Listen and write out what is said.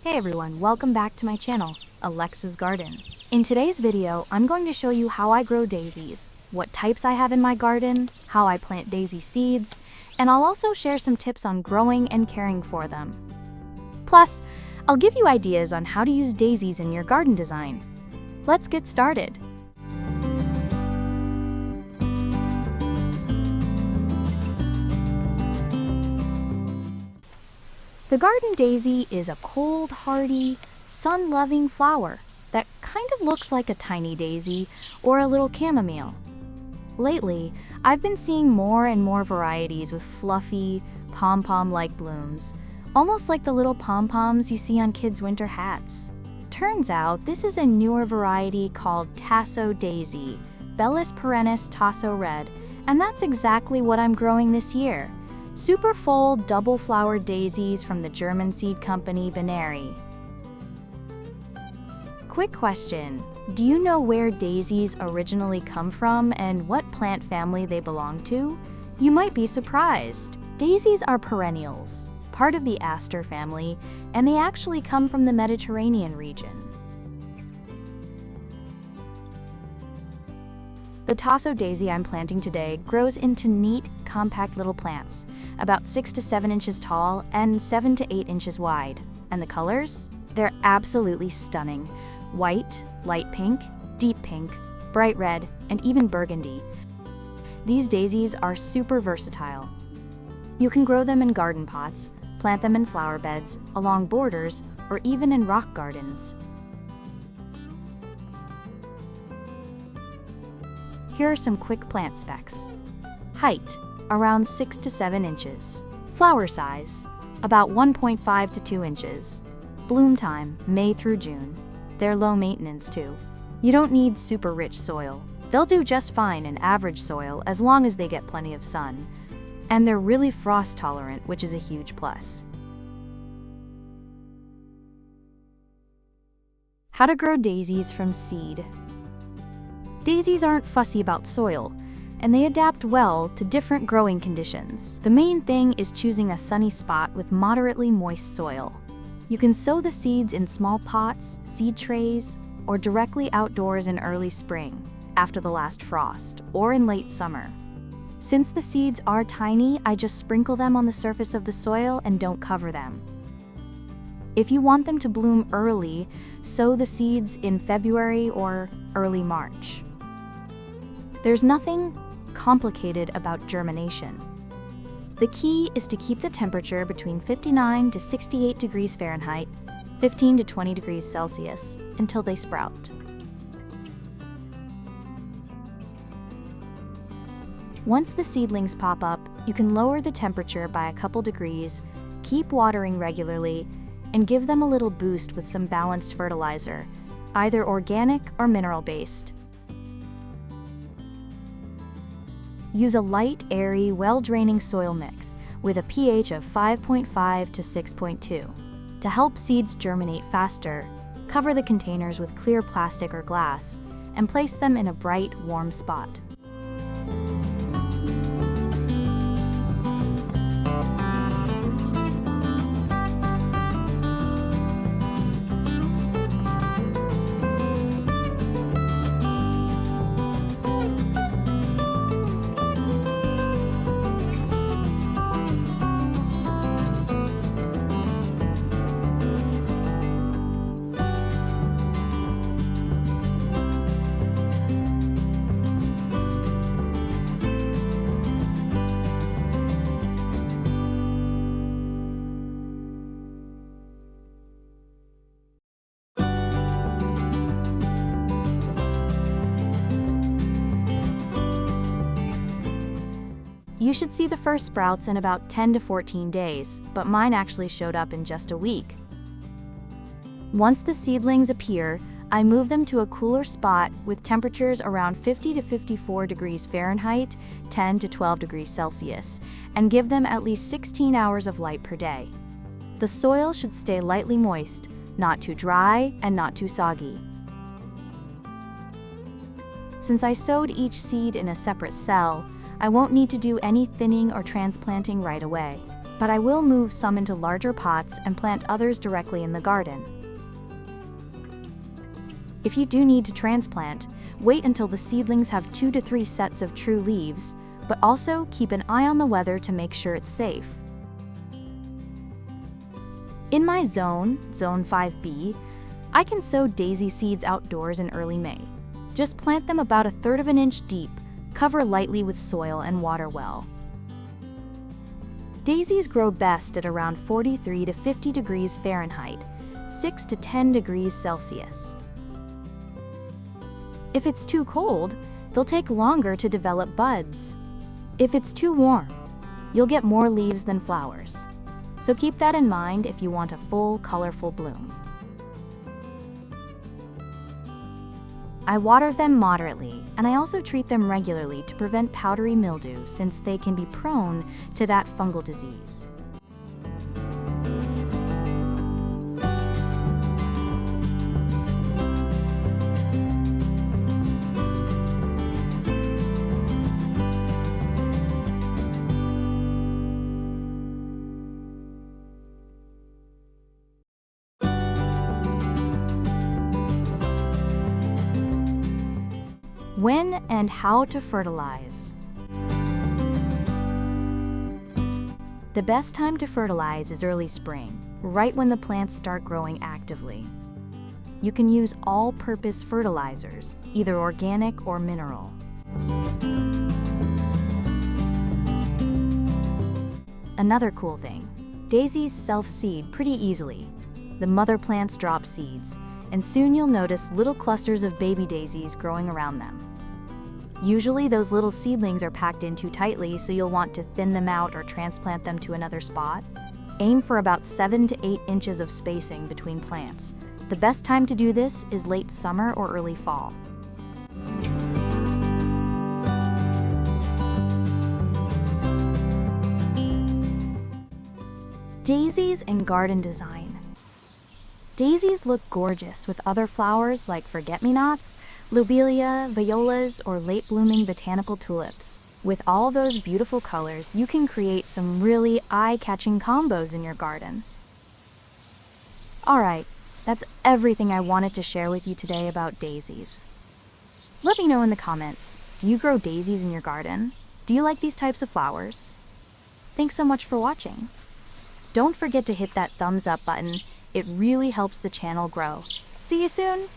Hey everyone, welcome back to my channel, Alexa's Garden. In today's video, I'm going to show you how I grow daisies, what types I have in my garden, how I plant daisy seeds, and I'll also share some tips on growing and caring for them. Plus, I'll give you ideas on how to use daisies in your garden design. Let's get started. The garden daisy is a cold, hardy, sun-loving flower that kind of looks like a tiny daisy or a little chamomile. Lately, I've been seeing more and more varieties with fluffy, pom-pom-like blooms, almost like the little pom-poms you see on kids' winter hats. Turns out this is a newer variety called Tasso Daisy, Bellis perennis Tasso Red, and that's exactly what I'm growing this year. Super full double-flowered daisies from the German seed company Binary. Quick question, do you know where daisies originally come from and what plant family they belong to? You might be surprised. Daisies are perennials, part of the aster family, and they actually come from the Mediterranean region. The Tasso daisy I'm planting today grows into neat, compact little plants, about 6 to 7 inches tall and 7 to 8 inches wide. And the colors? They're absolutely stunning. White, light pink, deep pink, bright red, and even burgundy. These daisies are super versatile. You can grow them in garden pots, plant them in flower beds, along borders, or even in rock gardens. Here are some quick plant specs. Height, around 6 to 7 inches. Flower size, about 1.5 to 2 inches. Bloom time, May through June. They're low maintenance too. You don't need super rich soil. They'll do just fine in average soil as long as they get plenty of sun. And they're really frost tolerant, which is a huge plus. How to grow daisies from seed. Daisies aren't fussy about soil, and they adapt well to different growing conditions. The main thing is choosing a sunny spot with moderately moist soil. You can sow the seeds in small pots, seed trays, or directly outdoors in early spring, after the last frost, or in late summer. Since the seeds are tiny, I just sprinkle them on the surface of the soil and don't cover them. If you want them to bloom early, sow the seeds in February or early March. There's nothing complicated about germination. The key is to keep the temperature between 59 to 68 degrees Fahrenheit, 15 to 20 degrees Celsius, until they sprout. Once the seedlings pop up, you can lower the temperature by a couple degrees, keep watering regularly, and give them a little boost with some balanced fertilizer, either organic or mineral-based. Use a light, airy, well-draining soil mix with a pH of 5.5 to 6.2. To help seeds germinate faster, cover the containers with clear plastic or glass and place them in a bright, warm spot. You should see the first sprouts in about 10 to 14 days, but mine actually showed up in just a week. Once the seedlings appear, I move them to a cooler spot with temperatures around 50 to 54 degrees Fahrenheit, 10 to 12 degrees Celsius, and give them at least 16 hours of light per day. The soil should stay lightly moist, not too dry and not too soggy. Since I sowed each seed in a separate cell, I won't need to do any thinning or transplanting right away. but I will move some into larger pots and plant others directly in the garden. If you do need to transplant, wait until the seedlings have 2 to 3 sets of true leaves, but also keep an eye on the weather to make sure it's safe. In my zone 5B, I can sow daisy seeds outdoors in early May. Just plant them about 1/3 of an inch deep, cover lightly with soil and water well. Daisies grow best at around 43 to 50 degrees Fahrenheit, 6 to 10 degrees Celsius. If it's too cold, they'll take longer to develop buds. If it's too warm, you'll get more leaves than flowers. So keep that in mind if you want a full, colorful bloom. I water them moderately, and I also treat them regularly to prevent powdery mildew since they can be prone to that fungal disease. When and how to fertilize. The best time to fertilize is early spring, right when the plants start growing actively. You can use all-purpose fertilizers, either organic or mineral. Another cool thing, daisies self-seed pretty easily. The mother plants drop seeds, and soon you'll notice little clusters of baby daisies growing around them. Usually those little seedlings are packed in too tightly, so you'll want to thin them out or transplant them to another spot. Aim for about 7 to 8 inches of spacing between plants. The best time to do this is late summer or early fall. Daisies and garden design. Daisies look gorgeous with other flowers like forget-me-nots, lobelia, violas, or late-blooming botanical tulips. With all those beautiful colors, you can create some really eye-catching combos in your garden. Alright, that's everything I wanted to share with you today about daisies. Let me know in the comments, do you grow daisies in your garden? Do you like these types of flowers? Thanks so much for watching. Don't forget to hit that thumbs up button. It really helps the channel grow. See you soon!